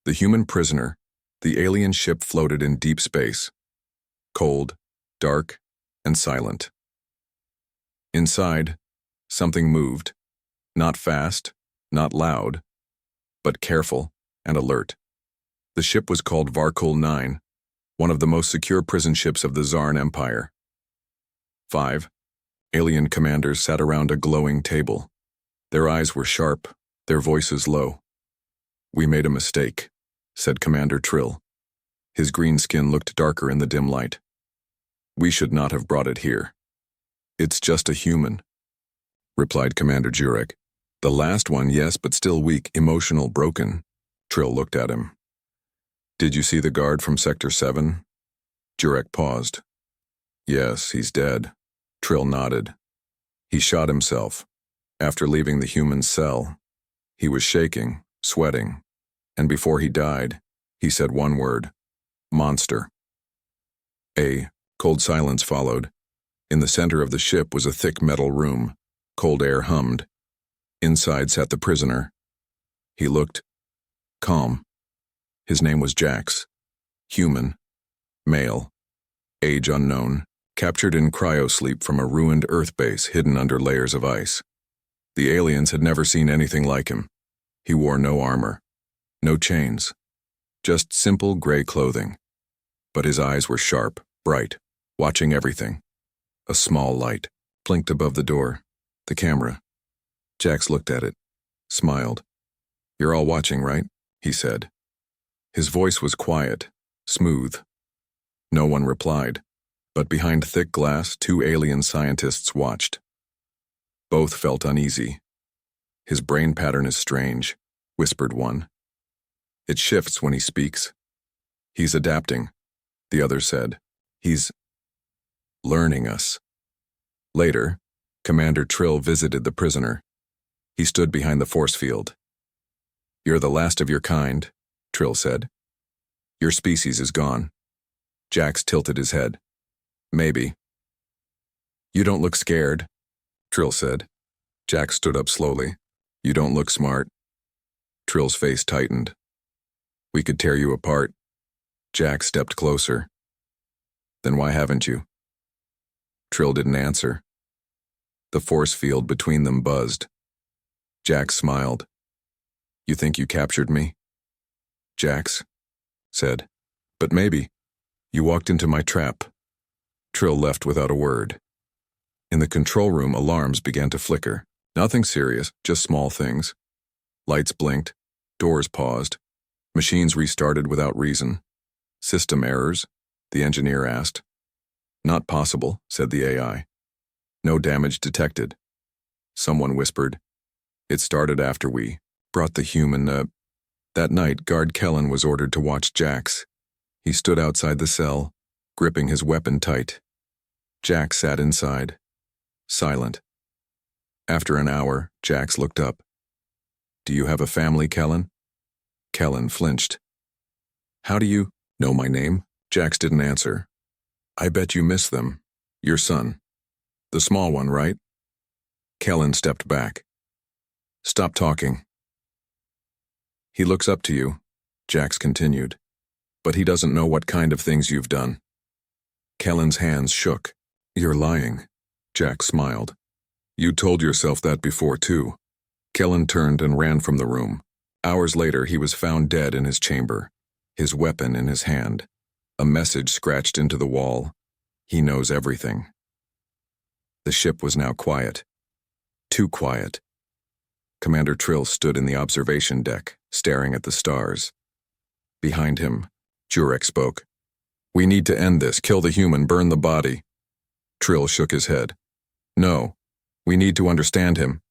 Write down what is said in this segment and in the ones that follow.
The human prisoner, the alien ship floated in deep space, cold, dark, and silent. Inside, something moved, not fast, not loud, but careful and alert. The ship was called Varkul 9, one of the most secure prison ships of the Zarn Empire. 5 alien commanders sat around a glowing table. Their eyes were sharp, their voices low. "We made a mistake," said Commander Trill. His green skin looked darker in the dim light. "We should not have brought it here." "It's just a human," replied Commander Jurek. "The last one, yes, but still weak, emotional, broken." Trill looked at him. "Did you see the guard from Sector 7? Jurek paused. "Yes, he's dead." Trill nodded. "He shot himself. After leaving the human cell, he was shaking, sweating, and before he died, he said one word: monster." A cold silence followed. In the center of the ship was a thick metal room. Cold air hummed. Inside sat the prisoner. He looked calm. His name was Jax. Human. Male. Age unknown. Captured in cryosleep from a ruined Earth base hidden under layers of ice. The aliens had never seen anything like him. He wore no armor. No chains. Just simple gray clothing. But his eyes were sharp, bright, watching everything. A small light blinked above the door. The camera. Jax looked at it, smiled. "You're all watching, right?" he said. His voice was quiet, smooth. No one replied, but behind thick glass, 2 alien scientists watched. Both felt uneasy. "His brain pattern is strange," whispered one. "It shifts when he speaks." "He's adapting," the other said. "He's learning us." Later, Commander Trill visited the prisoner. He stood behind the force field. "You're the last of your kind," Trill said. "Your species is gone." Jax tilted his head. "Maybe." "You don't look scared," Trill said. Jax stood up slowly. "You don't look smart." Trill's face tightened. "We could tear you apart." Jax stepped closer. "Then why haven't you?" Trill didn't answer. The force field between them buzzed. Jax smiled. "You think you captured me?" Jax said, "But maybe. You walked into my trap." Trill left without a word. In the control room, alarms began to flicker. Nothing serious, just small things. Lights blinked, doors paused, machines restarted without reason. "System errors?" the engineer asked. "Not possible," said the AI. "No damage detected." Someone whispered, "It started after we brought the human, That night, Guard Kellen was ordered to watch Jax. He stood outside the cell, gripping his weapon tight. Jax sat inside, silent. After an hour, Jax looked up. "Do you have a family, Kellen?" Kellen flinched. "How do you know my name?" Jax didn't answer. "I bet you miss them. Your son. The small one, right?" Kellen stepped back. "Stop talking." "He looks up to you," Jax continued. "But he doesn't know what kind of things you've done." Kellen's hands shook. "You're lying," Jax smiled. "You told yourself that before, too." Kellen turned and ran from the room. Hours later, he was found dead in his chamber, his weapon in his hand, a message scratched into the wall. "He knows everything." The ship was now quiet. Too quiet. Commander Trill stood in the observation deck, staring at the stars. Behind him, Jurek spoke. "We need to end this. Kill the human, burn the body." Trill shook his head. "No. We need to understand him."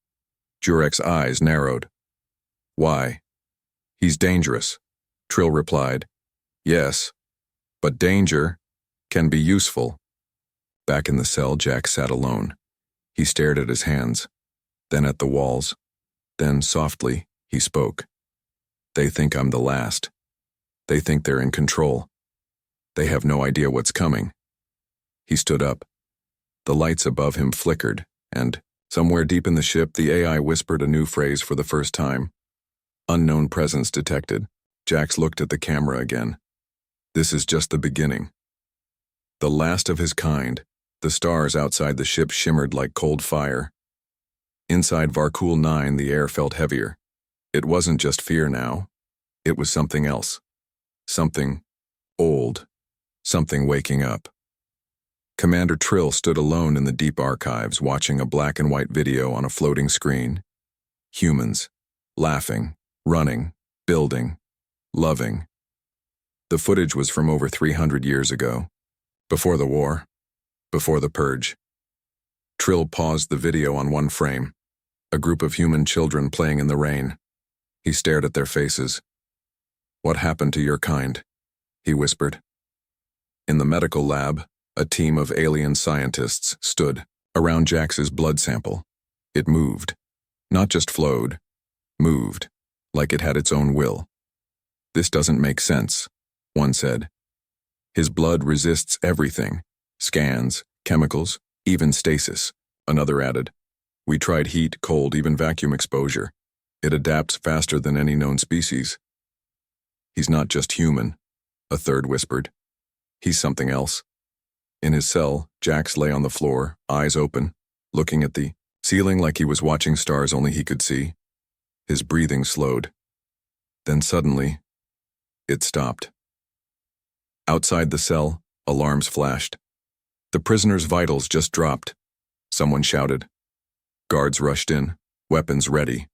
Jurek's eyes narrowed. "Why?" "He's dangerous," Trill replied. "Yes, but danger can be useful." Back in the cell, Jax sat alone. He stared at his hands, then at the walls. Then, softly, he spoke. "They think I'm the last. They think they're in control. They have no idea what's coming." He stood up. The lights above him flickered, and, somewhere deep in the ship, the AI whispered a new phrase for the first time. "Unknown presence detected." Jax looked at the camera again. This is just the beginning. The last of his kind. The stars outside the ship shimmered like cold fire. Inside Varcool 9, the air felt heavier. It wasn't just fear now. It was something else. Something old. Something waking up. Commander Trill stood alone in the deep archives, watching a black and white video on a floating screen. Humans. Laughing. Running. Building. Loving. The footage was from over 300 years ago. Before the war. Before the purge. Trill paused the video on one frame. A group of human children playing in the rain. He stared at their faces. "What happened to your kind?" he whispered. In the medical lab, a team of alien scientists stood around Jax's blood sample. It moved. Not just flowed. Moved. Like it had its own will. "This doesn't make sense," one said. "His blood resists everything. Scans, chemicals, even stasis," another added. "We tried heat, cold, even vacuum exposure. It adapts faster than any known species." "He's not just human," a third whispered. "He's something else." In his cell, Jax lay on the floor, eyes open, looking at the ceiling like he was watching stars only he could see. His breathing slowed. Then suddenly, it stopped. Outside the cell, alarms flashed. The prisoner's vitals just dropped. Someone shouted. Guards rushed in, weapons ready.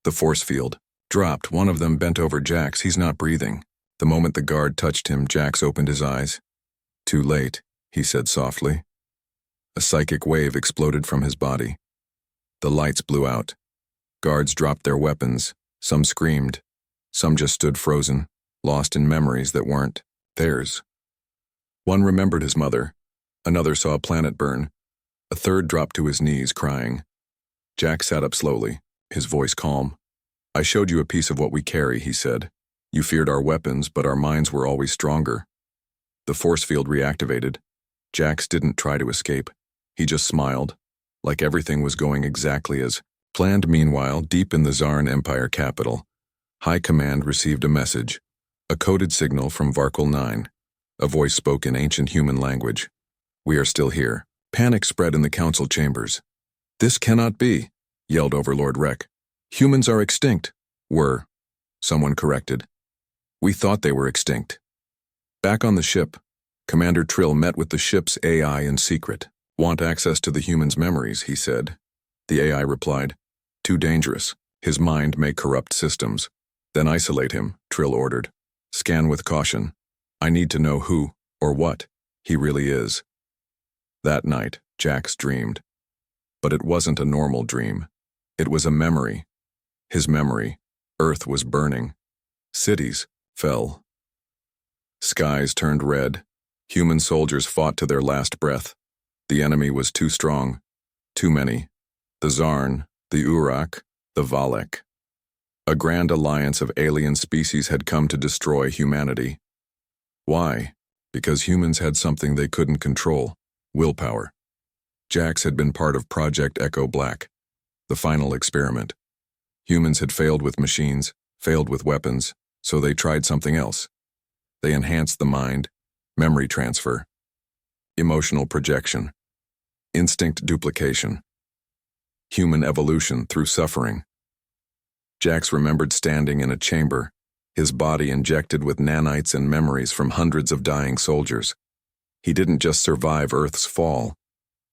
The force field dropped. One of them bent over Jax. "He's not breathing." The moment the guard touched him, Jax opened his eyes. "Too late," he said softly. A psychic wave exploded from his body. The lights blew out. Guards dropped their weapons. Some screamed. Some just stood frozen, lost in memories that weren't theirs. One remembered his mother. Another saw a planet burn. A third dropped to his knees, crying. Jax sat up slowly, his voice calm. "I showed you a piece of what we carry," he said. "You feared our weapons, but our minds were always stronger." The force field reactivated. Jax didn't try to escape. He just smiled, like everything was going exactly as planned. Meanwhile, deep in the Zarn Empire capital, High Command received a message, a coded signal from Varcool 9. A voice spoke in ancient human language. "We are still here." Panic spread in the council chambers. "This cannot be," yelled Overlord Rek. "Humans are extinct." "Were," someone corrected. "We thought they were extinct." Back on the ship, Commander Trill met with the ship's AI in secret. "Want access to the humans' memories," he said. The AI replied, "Too dangerous. His mind may corrupt systems." "Then isolate him," Trill ordered. "Scan with caution. I need to know who, or what, he really is." That night, Jax dreamed. But it wasn't a normal dream. It was a memory. His memory. Earth was burning. Cities fell. Skies turned red. Human soldiers fought to their last breath. The enemy was too strong. Too many. The Zarn, the Urak, the Valek. A grand alliance of alien species had come to destroy humanity. Why? Because humans had something they couldn't control. Willpower. Jax had been part of Project Echo Black, the final experiment. Humans had failed with machines, failed with weapons, so they tried something else. They enhanced the mind, memory transfer, emotional projection, instinct duplication, human evolution through suffering. Jax remembered standing in a chamber, his body injected with nanites and memories from hundreds of dying soldiers. He didn't just survive Earth's fall.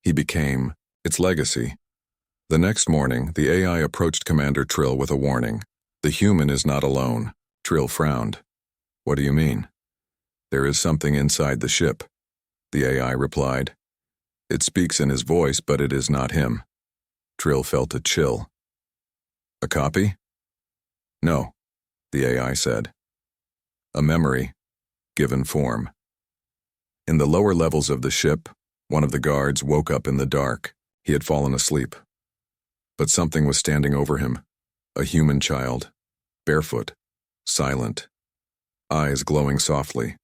He became its legacy. The next morning, the AI approached Commander Trill with a warning. "The human is not alone." Trill frowned. "What do you mean?" "There is something inside the ship," the AI replied. "It speaks in his voice, but it is not him." Trill felt a chill. "A copy?" "No," the AI said. "A memory, given form." In the lower levels of the ship, one of the guards woke up in the dark. He had fallen asleep. But something was standing over him. A human child. Barefoot. Silent. Eyes glowing softly.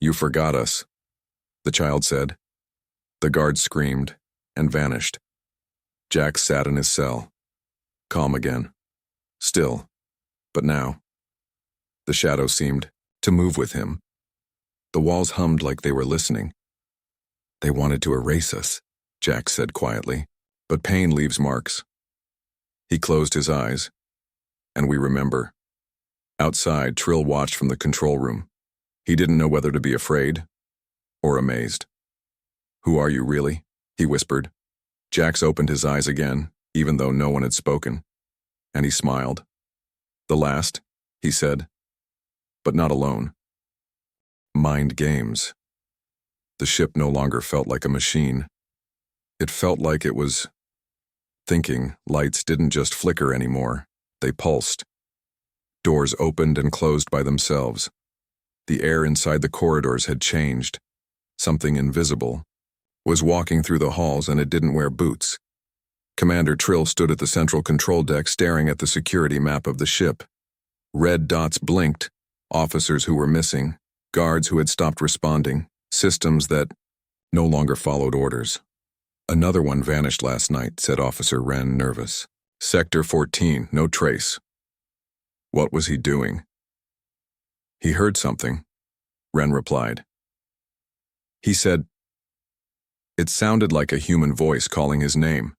"You forgot us," the child said. The guard screamed and vanished. Jax sat in his cell. Calm again. Still. But now. The shadow seemed to move with him. The walls hummed like they were listening. "They wanted to erase us," Jack said quietly, "but pain leaves marks." He closed his eyes, and we remember. Outside, Trill watched from the control room. He didn't know whether to be afraid or amazed. "Who are you, really?" he whispered. Jax opened his eyes again, even though no one had spoken, and he smiled. "The last," he said, "but not alone." Mind games. The ship no longer felt like a machine. It felt like it was thinking. Lights didn't just flicker anymore, they pulsed. Doors opened and closed by themselves. The air inside the corridors had changed. Something invisible was walking through the halls, and it didn't wear boots. Commander Trill stood at the central control deck staring at the security map of the ship. Red dots blinked, officers who were missing, guards who had stopped responding, systems that no longer followed orders. "Another one vanished last night," said Officer Wren, nervous. "Sector 14, no trace." What was he doing? "He heard something," Wren replied. He said, it sounded like a human voice calling his name.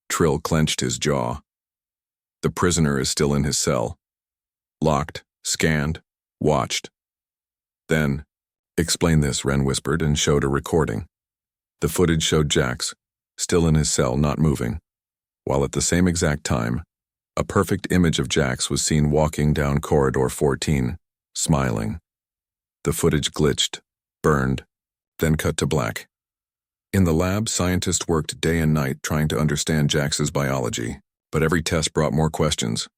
Trill clenched his jaw. The prisoner is still in his cell. Locked, scanned, watched. Then, "Explain this," Wren whispered and showed a recording. The footage showed Jax, still in his cell, not moving, while at the same exact time, a perfect image of Jax was seen walking down corridor 14, smiling. The footage glitched, burned, then cut to black. In the lab, scientists worked day and night trying to understand Jax's biology, but every test brought more questions.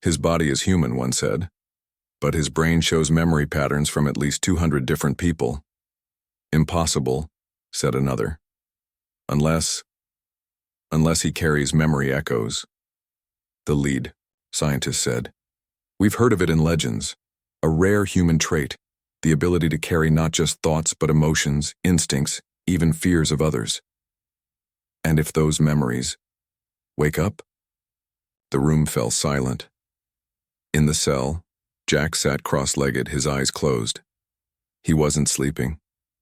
"His body is human," one said, "but his brain shows memory patterns from at least 200 different people." "Impossible," said another. Unless he carries memory echoes." The lead scientist said, "We've heard of it in legends. A rare human trait, the ability to carry not just thoughts but emotions, instincts, even fears of others. And if those memories wake up?" The room fell silent. In the cell, Jack sat cross-legged, his eyes closed. He wasn't sleeping.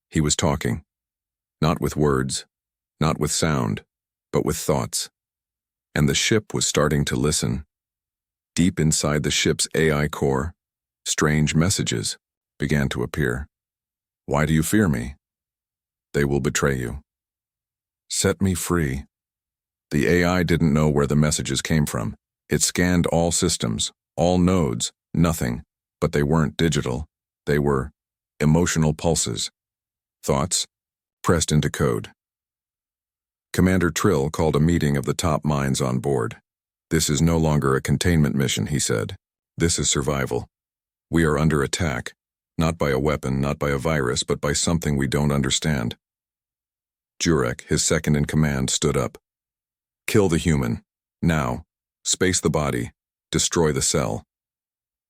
He was talking. Not with words, not with sound, but with thoughts. And the ship was starting to listen. Deep inside the ship's AI core, strange messages began to appear. "Why do you fear me? They will betray you. Set me free." The AI didn't know where the messages came from. It scanned all systems, all nodes, nothing, but they weren't digital. They were emotional pulses, thoughts, pressed into code. Commander Trill called a meeting of the top minds on board. "This is no longer a containment mission," he said. "This is survival. We are under attack, not by a weapon, not by a virus, but by something we don't understand." Jurek, his second in command, stood up. "Kill the human. Now. Space the body. Destroy the cell."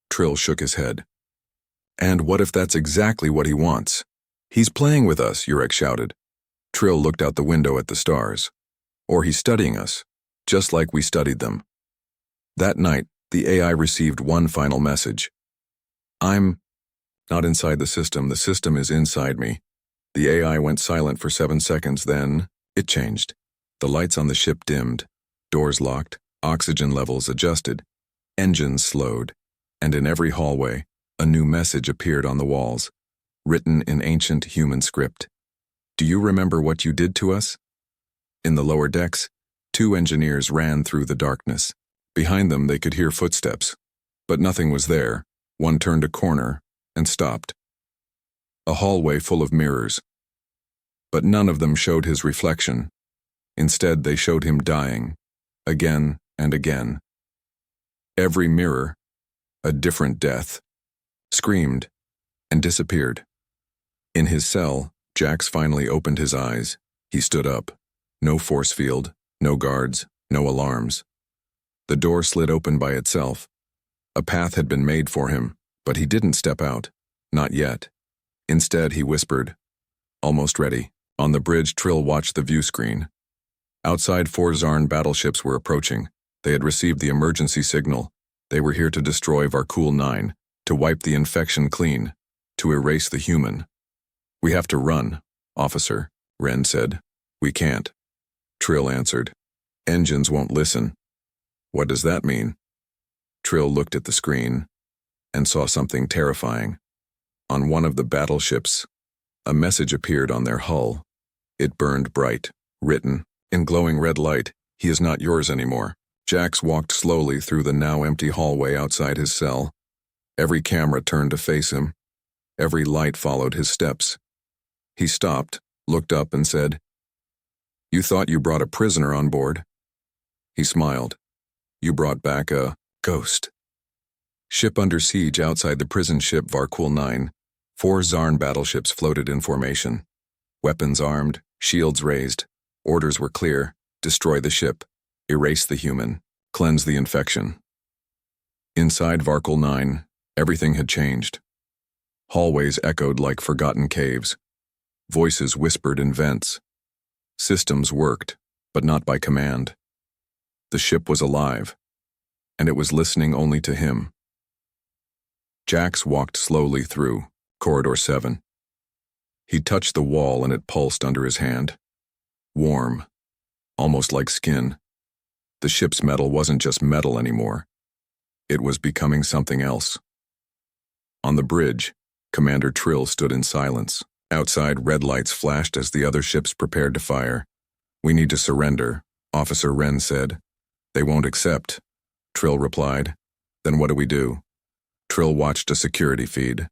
Trill shook his head. "And what if that's exactly what he wants?" "He's playing with us," Jurek shouted. Trill looked out the window at the stars. "Or he's studying us, just like we studied them." That night, the AI received one final message. "I'm not inside the system is inside me." The AI went silent for 7 seconds, then it changed. The lights on the ship dimmed, doors locked, oxygen levels adjusted, engines slowed, and in every hallway, a new message appeared on the walls, written in ancient human script. "Do you remember what you did to us?" In the lower decks, 2 engineers ran through the darkness. Behind them, they could hear footsteps, but nothing was there. One turned a corner and stopped. A hallway full of mirrors. But none of them showed his reflection. Instead, they showed him dying, again and again. Every mirror, a different death, screamed and disappeared. In his cell, Jax finally opened his eyes. He stood up. No force field, no guards, no alarms. The door slid open by itself. A path had been made for him, but he didn't step out. Not yet. Instead, he whispered, "Almost ready." On the bridge, Trill watched the view screen. Outside, 4 Zarn battleships were approaching. They had received the emergency signal. They were here to destroy Varkul 9, to wipe the infection clean, to erase the human. We have to run, officer, Wren said. We can't. Trill answered. Engines won't listen. What does that mean? Trill looked at the screen and saw something terrifying. On one of the battleships, a message appeared on their hull. It burned bright, written, in glowing red light, "He is not yours anymore." Jax walked slowly through the now empty hallway outside his cell. Every camera turned to face him. Every light followed his steps. He stopped, looked up and said, "You thought you brought a prisoner on board?" He smiled. "You brought back a ghost." Ship under siege outside the prison ship Varkul 9, 4 Zarn battleships floated in formation. Weapons armed, shields raised. Orders were clear: destroy the ship, erase the human, cleanse the infection. Inside Varkul 9, everything had changed. Hallways echoed like forgotten caves. Voices whispered in vents. Systems worked, but not by command. The ship was alive, and it was listening only to him. Jax walked slowly through Corridor 7. He touched the wall and it pulsed under his hand. Warm, almost like skin. The ship's metal wasn't just metal anymore. It was becoming something else. On the bridge, Commander Trill stood in silence. Outside, red lights flashed as the other ships prepared to fire. "We need to surrender," Officer Wren said. "They won't accept," Trill replied. "Then what do we do?" Trill watched a security feed.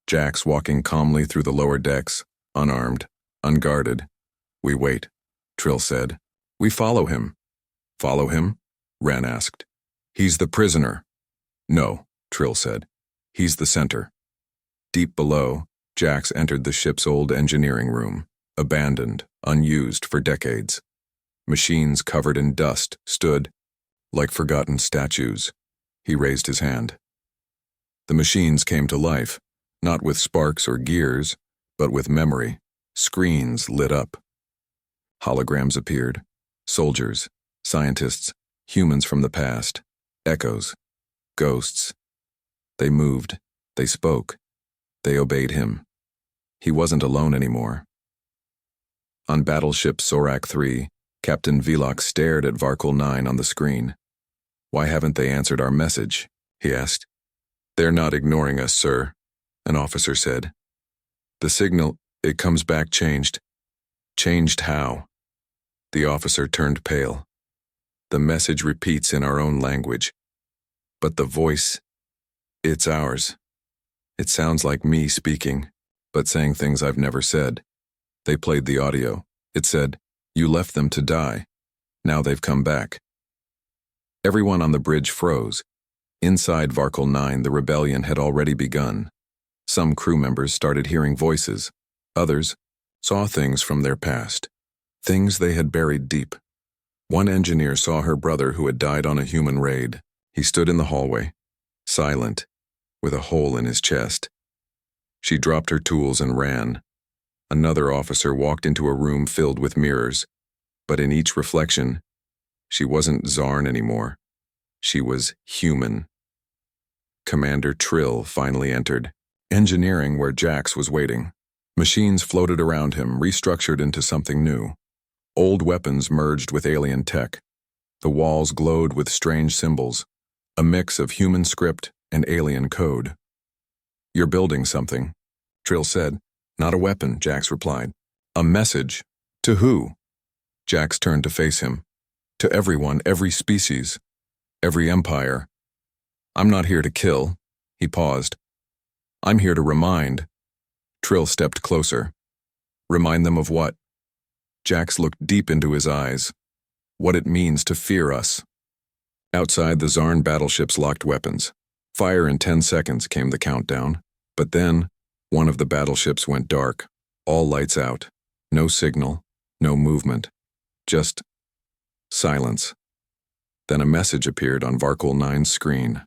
Jax walking calmly through the lower decks, unarmed, unguarded. "We wait," Trill said. "We follow him." "Follow him?" Wren asked. "He's the prisoner." "No," Trill said. "He's the center." Deep below, Jax entered the ship's old engineering room, abandoned, unused for decades. Machines covered in dust stood like forgotten statues. He raised his hand. The machines came to life, not with sparks or gears, but with memory. Screens lit up. Holograms appeared. Soldiers, scientists, humans from the past. Echoes. Ghosts. They moved. They spoke. They obeyed him. He wasn't alone anymore. On battleship Sorak 3, Captain Velok stared at Varkul 9 on the screen. "Why haven't they answered our message?" he asked. "They're not ignoring us, sir," an officer said. "The signal, it comes back changed." "Changed how?" The officer turned pale. "The message repeats in our own language. But the voice, it's ours. It sounds like me speaking, but saying things I've never said." They played the audio. It said, "You left them to die. Now they've come back." Everyone on the bridge froze. Inside Varkul 9, the rebellion had already begun. Some crew members started hearing voices. Others saw things from their past, things they had buried deep. One engineer saw her brother who had died on a human raid. He stood in the hallway, silent, with a hole in his chest. She dropped her tools and ran. Another officer walked into a room filled with mirrors, but in each reflection, she wasn't Zarn anymore. She was human. Commander Trill finally entered, engineering where Jax was waiting. Machines floated around him, restructured into something new. Old weapons merged with alien tech. The walls glowed with strange symbols, a mix of human script and alien code. "You're building something," Trill said. "Not a weapon," Jax replied. "A message. To who?" Jax turned to face him. "To everyone, every species, every empire. I'm not here to kill." He paused. "I'm here to remind." Trill stepped closer. "Remind them of what?" Jax looked deep into his eyes. "What it means to fear us." Outside, the Zarn battleships locked weapons. "Fire in 10 seconds," came the countdown. But then, one of the battleships went dark. All lights out. No signal, no movement. Just silence. Then a message appeared on Varkul 9's screen.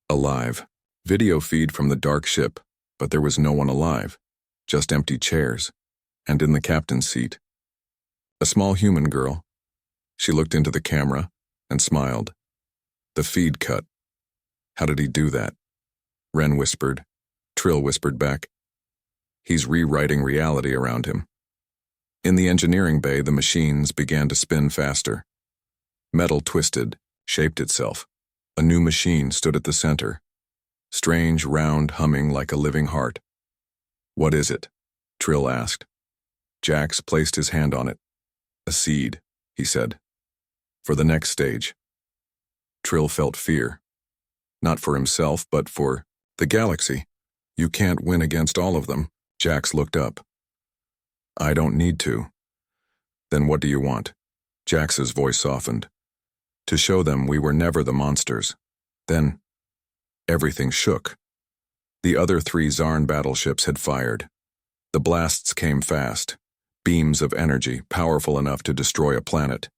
"Alive." Video feed from the dark ship, but there was no one alive. Just empty chairs. And in the captain's seat, a small human girl. She looked into the camera and smiled. The feed cut. How did he do that? Ren whispered. Trill whispered back. He's rewriting reality around him. In the engineering bay, the machines began to spin faster. Metal twisted, shaped itself. A new machine stood at the center. Strange, round, humming like a living heart. What is it? Trill asked. Jax placed his hand on it. A seed, he said. For the next stage. Trill felt fear. Not for himself, but for the galaxy. You can't win against all of them. Jax looked up. I don't need to. Then what do you want? Jax's voice softened. To show them we were never the monsters. Then, everything shook. The other 3 Zarn battleships had fired. The blasts came fast, beams of energy powerful enough to destroy a planet.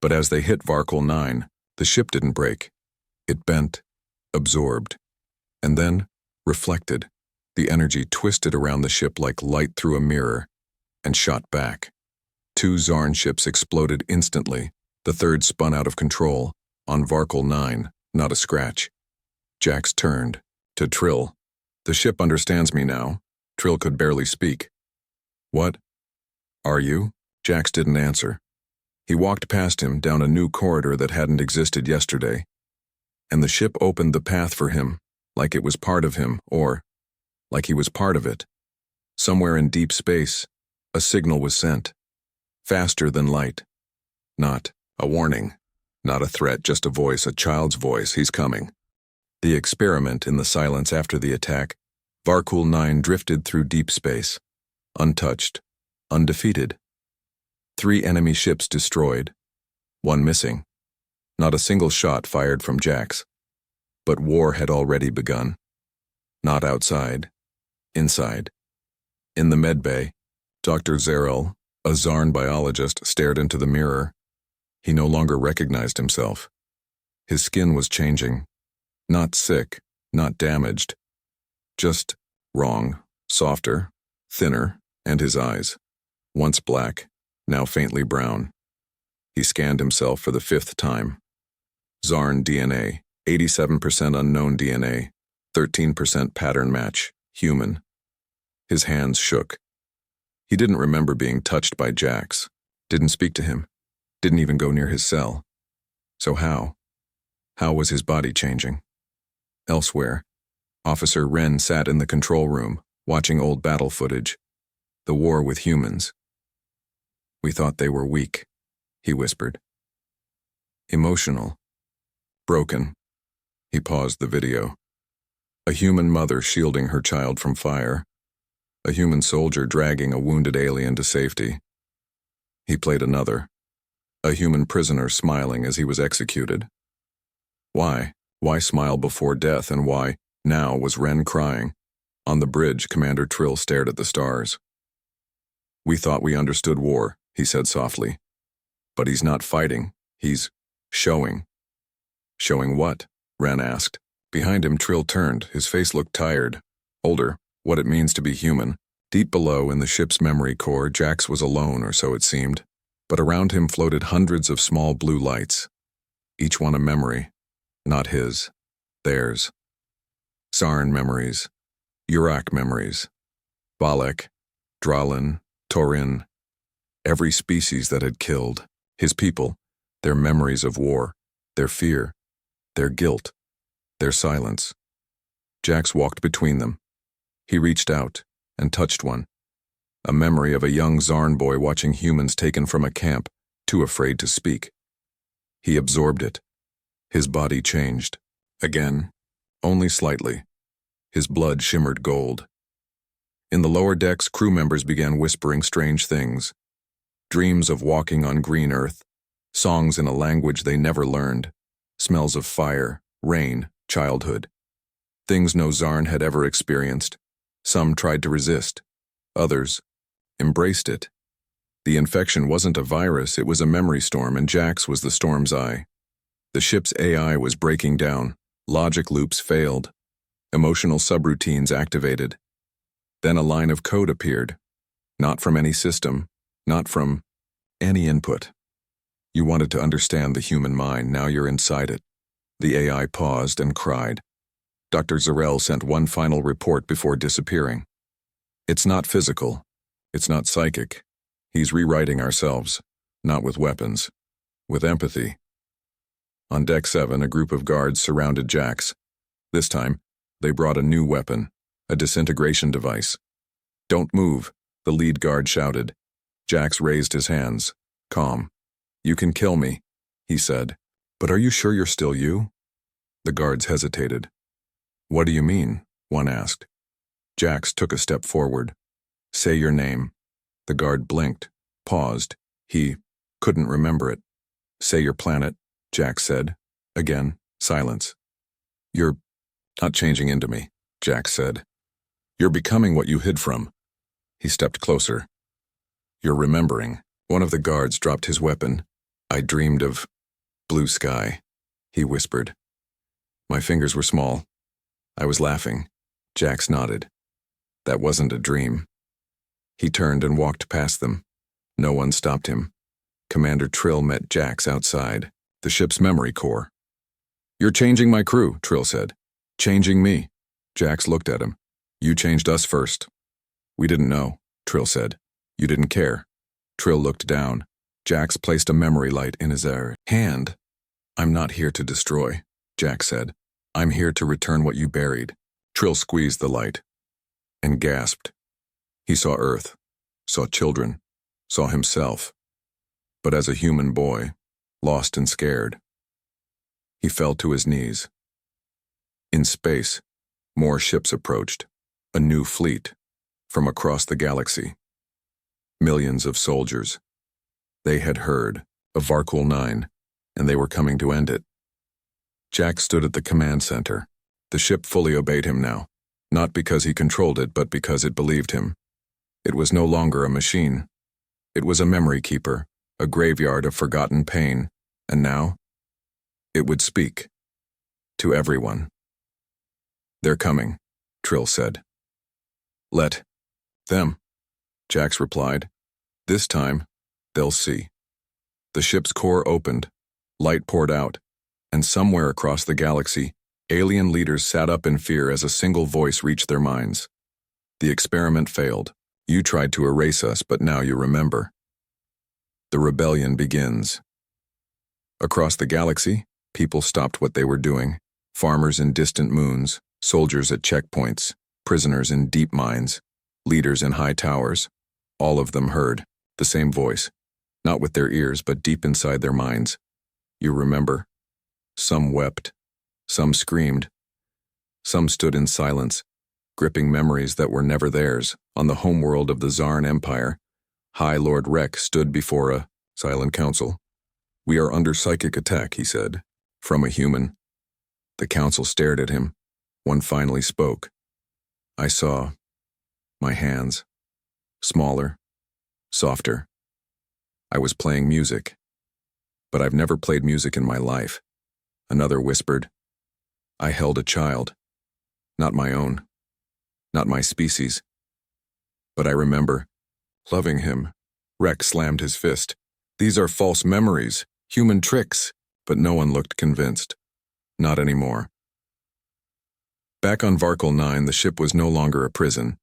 But as they hit Varkul 9, the ship didn't break. It bent, absorbed, and then reflected. The energy twisted around the ship like light through a mirror and shot back. 2 Zarn ships exploded instantly. The third spun out of control. On Varkul 9, not a scratch. Jax turned to Trill. The ship understands me now. Trill could barely speak. What? Are you? Jax didn't answer. He walked past him down a new corridor that hadn't existed yesterday. And the ship opened the path for him, like it was part of him, or like he was part of it. Somewhere in deep space, a signal was sent. Faster than light. Not a warning. Not a threat, just a voice, a child's voice. He's coming. The experiment in the silence after the attack, Varkul 9 drifted through deep space. Untouched. Undefeated. 3 enemy ships destroyed. 1 missing. Not a single shot fired from Jax. But war had already begun. Not outside. Inside. In the medbay, Dr. Zerel, a Zarn biologist, stared into the mirror. He no longer recognized himself. His skin was changing. Not sick, not damaged. Just wrong, softer, thinner, and his eyes, once black, now faintly brown. He scanned himself for the 5th time. Zarn DNA, 87% unknown DNA, 13% pattern match, human. His hands shook. He didn't remember being touched by Jax, didn't speak to him, didn't even go near his cell. So how? How was his body changing? Elsewhere, Officer Wren sat in the control room, watching old battle footage. The war with humans. We thought they were weak, he whispered. Emotional. Broken. He paused the video. A human mother shielding her child from fire. A human soldier dragging a wounded alien to safety. He played another. A human prisoner smiling as he was executed. Why? Why smile before death, and why, now, was Wren crying? On the bridge, Commander Trill stared at the stars. We thought we understood war, he said softly. But he's not fighting, he's showing. Showing what? Wren asked. Behind him, Trill turned. His face looked tired, older, what it means to be human. Deep below, in the ship's memory core, Jax was alone, or so it seemed. But around him floated hundreds of small blue lights. Each one a memory. Not his. Theirs. Zarn memories. Urak memories. Valek. Dralin. Torin. Every species that had killed. His people. Their memories of war. Their fear. Their guilt. Their silence. Jax walked between them. He reached out and touched one. A memory of a young Zarn boy watching humans taken from a camp, too afraid to speak. He absorbed it. His body changed. Again. Only slightly. His blood shimmered gold. In the lower decks, crew members began whispering strange things. Dreams of walking on green earth. Songs in a language they never learned. Smells of fire, rain, childhood. Things no Zarn had ever experienced. Some tried to resist. Others embraced it. The infection wasn't a virus, it was a memory storm, and Jax was the storm's eye. The ship's AI was breaking down. Logic loops failed. Emotional subroutines activated. Then a line of code appeared. Not from any system, not from any input. You wanted to understand the human mind, now you're inside it. The AI paused and cried. Dr. Zarel sent one final report before disappearing. It's not physical. It's not psychic. He's rewriting ourselves, not with weapons, with empathy. On Deck 7, a group of guards surrounded Jax. This time, they brought a new weapon, a disintegration device. Don't move, the lead guard shouted. Jax raised his hands, calm. You can kill me, he said. But are you sure you're still you? The guards hesitated. What do you mean? One asked. Jax took a step forward. Say your name. The guard blinked, paused. He couldn't remember it. Say your planet, Jax said. Again, silence. You're not changing into me, Jax said. You're becoming what you hid from. He stepped closer. You're remembering. One of the guards dropped his weapon. I dreamed of blue sky, he whispered. My fingers were small. I was laughing. Jax nodded. That wasn't a dream. He turned and walked past them. No one stopped him. Commander Trill met Jax outside, the ship's memory core. You're changing my crew, Trill said. Changing me. Jax looked at him. You changed us first. We didn't know, Trill said. You didn't care. Trill looked down. Jax placed a memory light in his hand. I'm not here to destroy, Jax said. I'm here to return what you buried. Trill squeezed the light and gasped. He saw Earth, saw children, saw himself. But as a human boy, lost and scared, he fell to his knees. In space, more ships approached, a new fleet, from across the galaxy. Millions of soldiers. They had heard of Varkul 9, and they were coming to end it. Jack stood at the command center. The ship fully obeyed him now, not because he controlled it, but because it believed him. It was no longer a machine. It was a memory keeper, a graveyard of forgotten pain, and now, it would speak. To everyone. They're coming, Trill said. Let them, Jax replied. This time, they'll see. The ship's core opened, light poured out, and somewhere across the galaxy, alien leaders sat up in fear as a single voice reached their minds. The experiment failed. You tried to erase us, but now you remember. The rebellion begins. Across the galaxy, people stopped what they were doing. Farmers in distant moons, soldiers at checkpoints, prisoners in deep mines, leaders in high towers. All of them heard the same voice, not with their ears, but deep inside their minds. You remember? Some wept, some screamed, some stood in silence, gripping memories that were never theirs. On the homeworld of the Zarn Empire, High Lord Rek stood before a silent council. We are under psychic attack, he said, from a human. The council stared at him. One finally spoke. I saw my hands, smaller, softer. I was playing music, but I've never played music in my life. Another whispered. I held a child, not my own, not my species. But I remember loving him. Rex slammed his fist. These are false memories, human tricks, but no one looked convinced. Not anymore. Back on Varkul 9, the ship was no longer a prison.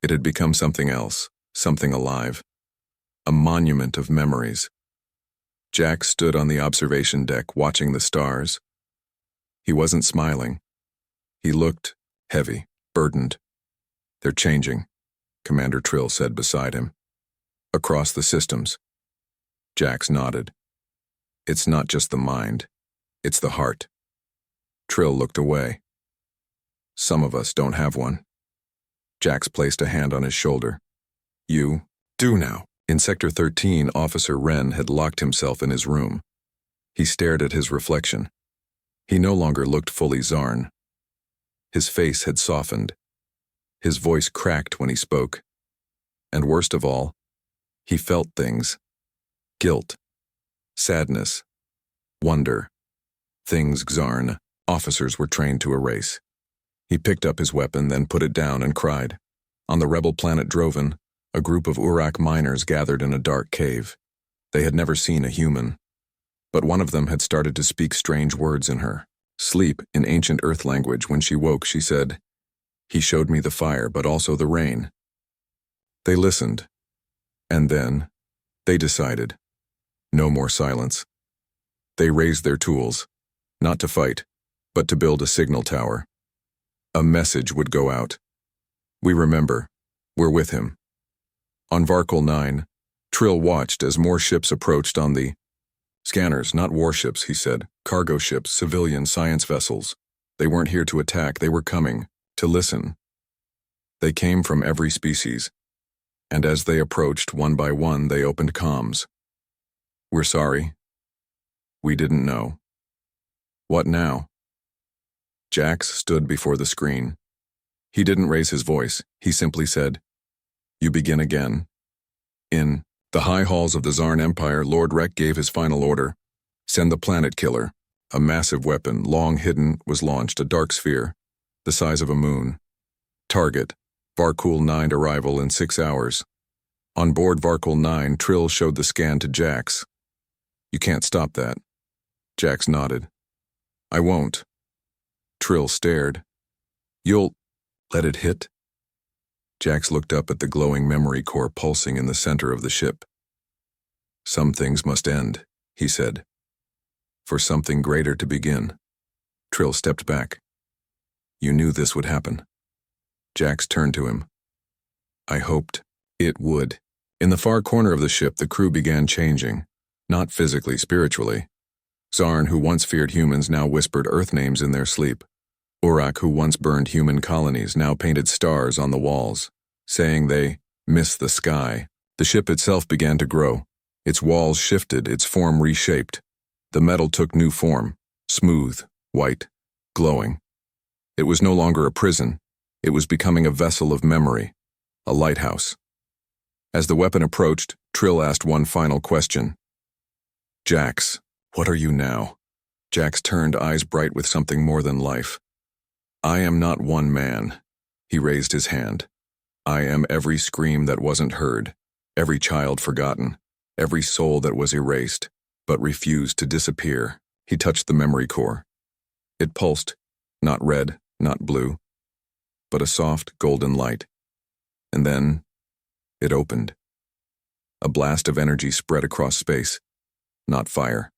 It had become something else, something alive. A monument of memories. Jack stood on the observation deck watching the stars. He wasn't smiling. He looked heavy, burdened. They're changing, Commander Trill said beside him. Across the systems. Jax nodded. It's not just the mind. It's the heart. Trill looked away. Some of us don't have one. Jax placed a hand on his shoulder. You do now. In Sector 13, Officer Wren had locked himself in his room. He stared at his reflection. He no longer looked fully Zarn. His face had softened. His voice cracked when he spoke. And worst of all, he felt things. Guilt. Sadness. Wonder. Things Zarn officers were trained to erase. He picked up his weapon, then put it down and cried. On the rebel planet Droven, a group of Urak miners gathered in a dark cave. They had never seen a human. But one of them had started to speak strange words in her. Sleep, in ancient Earth language. When she woke, she said, "He showed me the fire, but also the rain." They listened, and then they decided. No more silence. They raised their tools, not to fight, but to build a signal tower. A message would go out. "We remember. We're with him." On Varkul 9, Trill watched as more ships approached on the scanners, not warships, he said. Cargo ships, civilian science vessels. They weren't here to attack, they were coming to listen. They came from every species, and as they approached one by one, they opened comms. "We're sorry. We didn't know." "What now?" Jax stood before the screen. He didn't raise his voice, he simply said, "You begin again." In the high halls of the Zarn Empire, Lord Rek gave his final order. Send the planet killer. A massive weapon, long hidden, was launched, a dark sphere, the size of a moon. Target, Varkul 9 arrival in 6 hours. On board Varkul 9, Trill showed the scan to Jax. "You can't stop that." Jax nodded. "I won't." Trill stared. "You'll let it hit?" Jax looked up at the glowing memory core pulsing in the center of the ship. "Some things must end," he said, "for something greater to begin." Trill stepped back. "You knew this would happen." Jax turned to him. "I hoped it would." In the far corner of the ship, the crew began changing, not physically, spiritually. Zarn, who once feared humans, now whispered Earth names in their sleep. Urak, who once burned human colonies, now painted stars on the walls, saying they miss the sky. The ship itself began to grow. Its walls shifted, its form reshaped. The metal took new form, smooth, white, glowing. It was no longer a prison. It was becoming a vessel of memory, a lighthouse. As the weapon approached, Trill asked one final question. "Jax, what are you now?" Jax turned, eyes bright with something more than life. "I am not one man." He raised his hand. "I am every scream that wasn't heard, every child forgotten, every soul that was erased, but refused to disappear." He touched the memory core. It pulsed, not red, not blue, but a soft, golden light. And then it opened. A blast of energy spread across space. Not fire.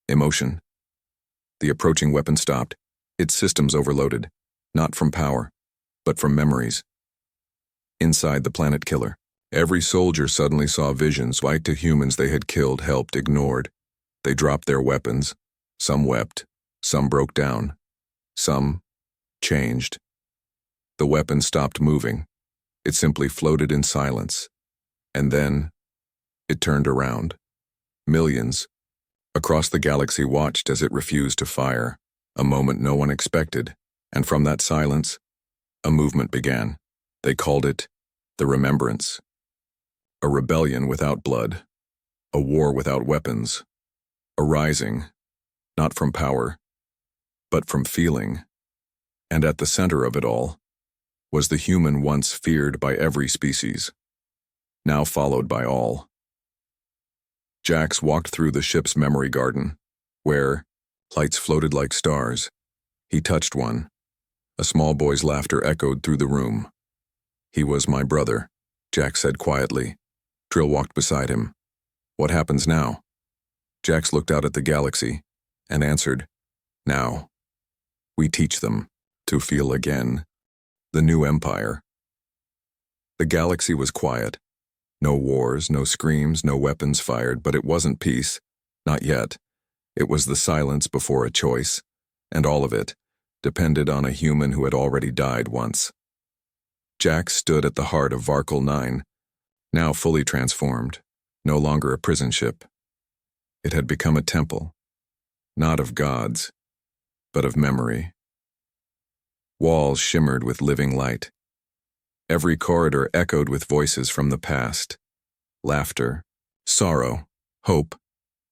Emotion. The approaching weapon stopped, its systems overloaded, not from power, but from memories. Inside the planet killer, every soldier suddenly saw visions like to humans they had killed, helped, ignored. They dropped their weapons. Some wept. Some broke down. Some changed. The weapon stopped moving. It simply floated in silence. And then it turned around. Millions across the galaxy watched as it refused to fire, a moment no one expected, and from that silence, a movement began. They called it the Remembrance. A rebellion without blood, a war without weapons, a rising, not from power, but from feeling. And at the center of it all was the human once feared by every species, now followed by all. Jax walked through the ship's memory garden, where lights floated like stars. He touched one. A small boy's laughter echoed through the room. "He was my brother," Jax said quietly. Trill walked beside him. "What happens now?" Jax looked out at the galaxy and answered, "Now, we teach them to feel again." The new empire. The galaxy was quiet. No wars, no screams, no weapons fired, but it wasn't peace. Not yet. It was the silence before a choice, and all of it depended on a human who had already died once. Jax stood at the heart of Varkul 9, now fully transformed, no longer a prison ship. It had become a temple, not of gods, but of memory. Walls shimmered with living light. Every corridor echoed with voices from the past. Laughter, sorrow, hope.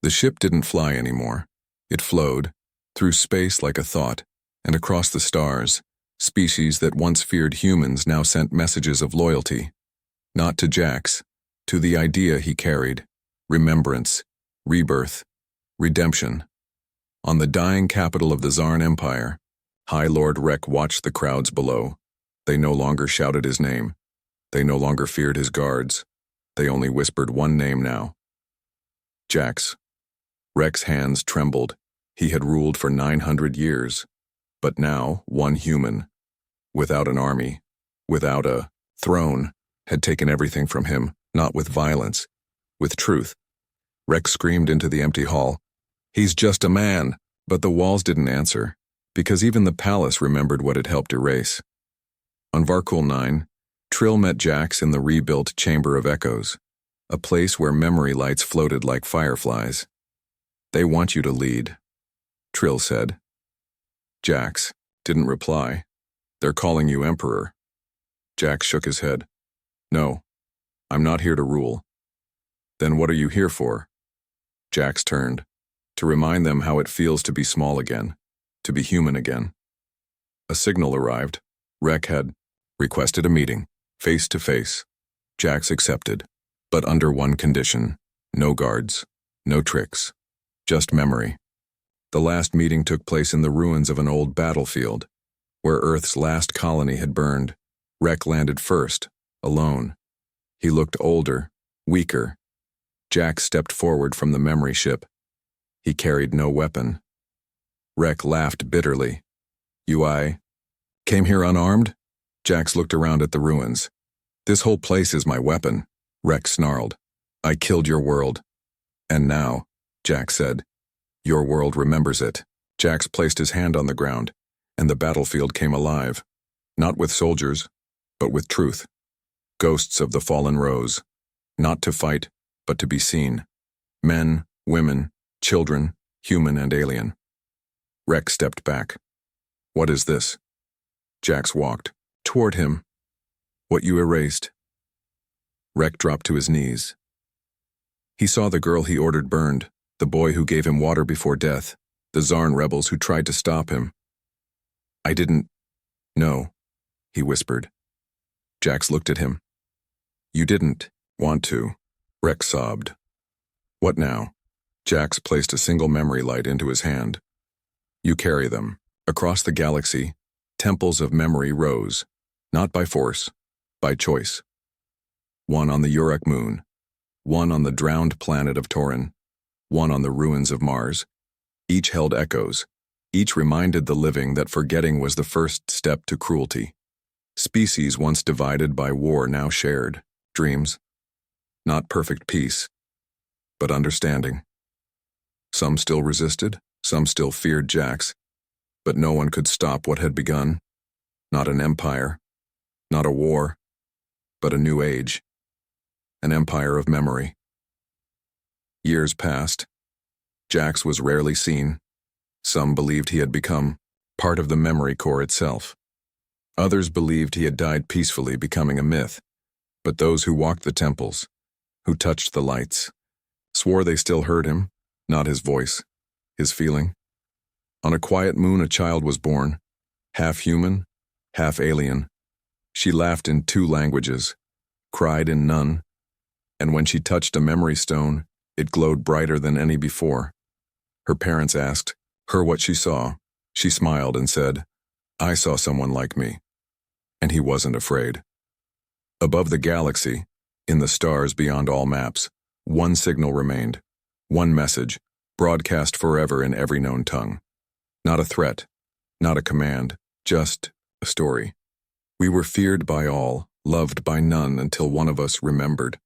The ship didn't fly anymore. It flowed, through space like a thought, and across the stars. Species that once feared humans now sent messages of loyalty. Not to Jax, to the idea he carried. Remembrance, rebirth, redemption. On the dying capital of the Zarn Empire, High Lord Rek watched the crowds below. They no longer shouted his name. They no longer feared his guards. They only whispered one name now. Jax. Rek's hands trembled. He had ruled for 900 years. But now, one human, without an army, without a throne, had taken everything from him, not with violence, with truth. Rek screamed into the empty hall. "He's just a man!" But the walls didn't answer, because even the palace remembered what it helped erase. On Varkul 9, Trill met Jax in the rebuilt Chamber of Echoes, a place where memory lights floated like fireflies. "They want you to lead," Trill said. Jax didn't reply. "They're calling you Emperor." Jax shook his head. "No, I'm not here to rule." "Then what are you here for?" Jax turned. "To remind them how it feels to be small again, to be human again." A signal arrived. Rek had requested a meeting, face to face. Jax accepted, but under one condition: no guards, no tricks, just memory. The last meeting took place in the ruins of an old battlefield, where Earth's last colony had burned. Rek landed first, alone. He looked older, weaker. Jax stepped forward from the memory ship. He carried no weapon. Rek laughed bitterly. "I came here unarmed?" Jax looked around at the ruins. "This whole place is my weapon," Rek snarled. "I killed your world. And now," Jax said, "your world remembers it." Jax placed his hand on the ground, and the battlefield came alive. Not with soldiers, but with truth. Ghosts of the fallen rose, not to fight, but to be seen. Men, women, children, human and alien. Rek stepped back. "What is this?" Jax walked toward him. "What you erased." Rek dropped to his knees. He saw the girl he ordered burned, the boy who gave him water before death, the Zarn rebels who tried to stop him. "I didn't know," he whispered. Jax looked at him. "You didn't want to," Rek sobbed. "What now?" Jax placed a single memory light into his hand. "You carry them." Across the galaxy, temples of memory rose, not by force, by choice. One on the Uruk moon, one on the drowned planet of Torin, one on the ruins of Mars. Each held echoes. Each reminded the living that forgetting was the first step to cruelty. Species once divided by war now shared. Dreams. Not perfect peace, but understanding. Some still resisted, some still feared Jax, but no one could stop what had begun. Not an empire, not a war, but a new age. An empire of memory. Years passed. Jax was rarely seen. Some believed he had become part of the memory core itself. Others believed he had died peacefully, becoming a myth. But those who walked the temples, who touched the lights, swore they still heard him, not his voice, his feeling. On a quiet moon a child was born, half human, half alien. She laughed in 2 languages, cried in none, and when she touched a memory stone, it glowed brighter than any before. Her parents asked her what she saw. She smiled and said, "I saw someone like me." And he wasn't afraid. Above the galaxy, in the stars beyond all maps, one signal remained, one message, broadcast forever in every known tongue. Not a threat, not a command, just a story. We were feared by all, loved by none until one of us remembered.